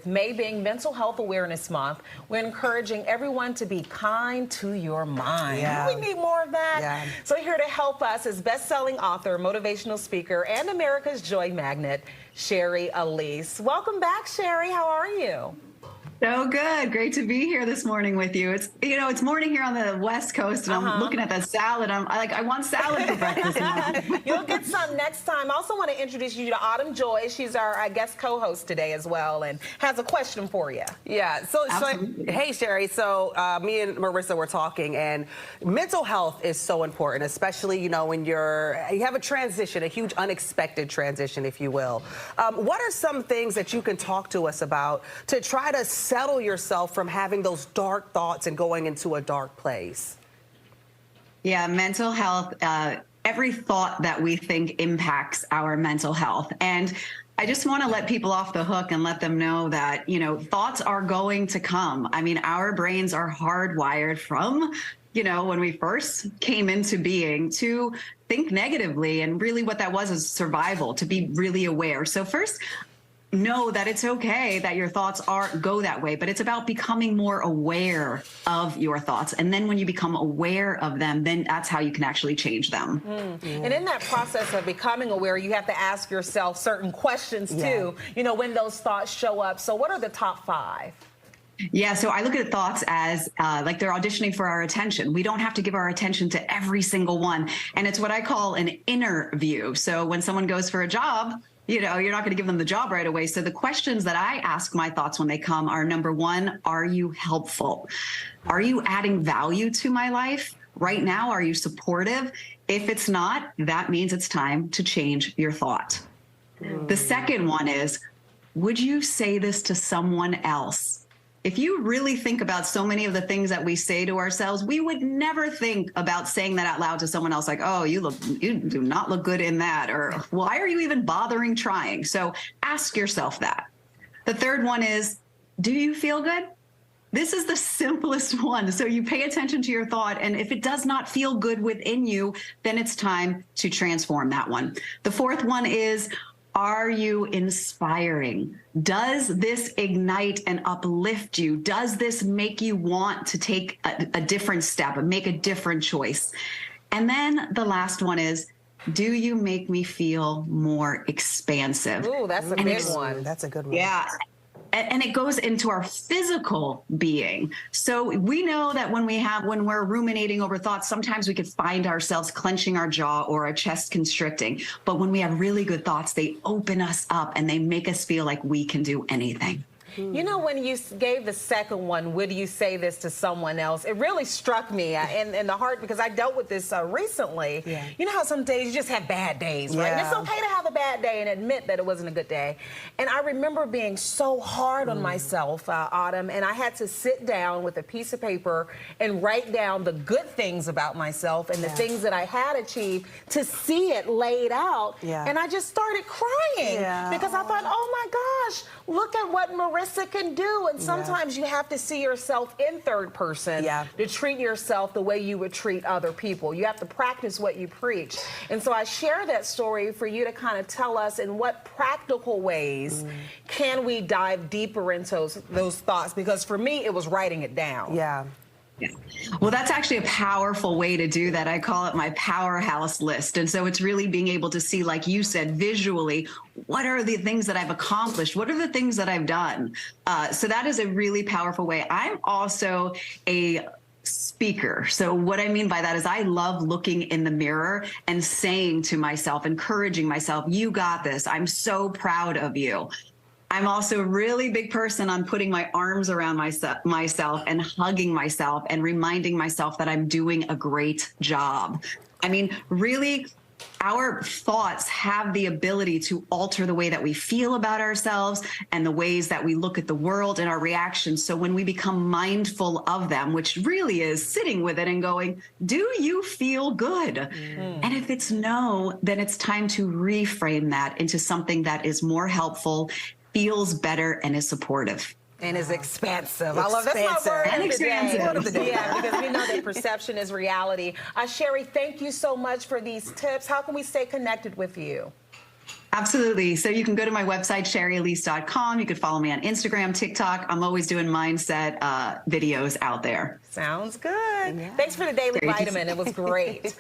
May being Mental Health Awareness Month, we're encouraging everyone to be kind to your mind. Yeah. We need more of that. Yeah. So here to help us is best-selling author, motivational speaker, and America's Joy Magnet, Sherry Elise. Welcome back, Sherry. How are you? So good. Great to be here this morning with you. It's, it's morning here on the West Coast, and I'm looking at that salad. I want salad for breakfast now. You'll get some next time. I also want to introduce you to Autumn Joy. She's our guest co-host today as well, and has a question for you. Yeah. So hey, Sherry. So me and Marissa were talking, and mental health is so important, especially when you have a transition, a huge unexpected transition, if you will. What are some things that you can talk to us about to try to settle yourself from having those dark thoughts and going into a dark place? Yeah, mental health, every thought that we think impacts our mental health. And I just want to let people off the hook and let them know that, thoughts are going to come. I mean, our brains are hardwired from, when we first came into being to think negatively. And really what that was is survival, to be really aware. So first, know that it's okay that your thoughts go that way, but it's about becoming more aware of your thoughts. And then when you become aware of them, then that's how you can actually change them. And in that process of becoming aware, you have to ask yourself certain questions too, when those thoughts show up. So what are the top 5? Yeah, so I look at thoughts as like they're auditioning for our attention. We don't have to give our attention to every single one. And it's what I call an inner view. So when someone goes for a job, you're not going to give them the job right away. So the questions that I ask my thoughts when they come are, number 1, are you helpful? Are you adding value to my life right now? Are you supportive? If it's not, that means it's time to change your thought. The second one is, would you say this to someone else? If you really think about so many of the things that we say to ourselves, we would never think about saying that out loud to someone else, like, oh, you do not look good in that, or why are you even bothering trying? So ask yourself that. The third one is, do you feel good? This is the simplest one. So you pay attention to your thought, and if it does not feel good within you, then it's time to transform that one. The fourth one is, are you inspiring? Does this ignite and uplift you? Does this make you want to take a different step and make a different choice? And then the last one is, do you make me feel more expansive? Ooh, that's a big one. That's a good one. Yeah. And it goes into our physical being. So we know that when we're ruminating over thoughts, sometimes we could find ourselves clenching our jaw or our chest constricting. But when we have really good thoughts, they open us up and they make us feel like we can do anything. When you gave the second one, would you say this to someone else? It really struck me in the heart, because I dealt with this recently. Yeah. You know how some days you just have bad days, right? And it's okay to have a bad day and admit that it wasn't a good day. And I remember being so hard on myself, Autumn, and I had to sit down with a piece of paper and write down the good things about myself and the things that I had achieved, to see it laid out. And I just started crying because I thought, oh my gosh, look at what Marissa can do. And sometimes you have to see yourself in third person to treat yourself the way you would treat other people. You have to practice what you preach. And so I share that story for you to kind of tell us in what practical ways can we dive deeper into those thoughts, because for me it was writing it down. Yeah. Well, that's actually a powerful way to do that. I call it my powerhouse list. And so it's really being able to see, like you said, visually, what are the things that I've accomplished? What are the things that I've done? So that is a really powerful way. I'm also a speaker. So what I mean by that is I love looking in the mirror and saying to myself, encouraging myself, you got this. I'm so proud of you. I'm also a really big person on putting my arms around myself and hugging myself and reminding myself that I'm doing a great job. I mean, really, our thoughts have the ability to alter the way that we feel about ourselves and the ways that we look at the world and our reactions. So when we become mindful of them, which really is sitting with it and going, do you feel good? And if it's no, then it's time to reframe that into something that is more helpful, feels better, and is supportive. And is expansive. I love that's my word and of the day. Word of the day. Yeah, because we know that perception is reality. Sherry, thank you so much for these tips. How can we stay connected with you? Absolutely. So you can go to my website, sherryelise.com. You could follow me on Instagram, TikTok. I'm always doing mindset videos out there. Sounds good. Thanks for the daily vitamin. It was great.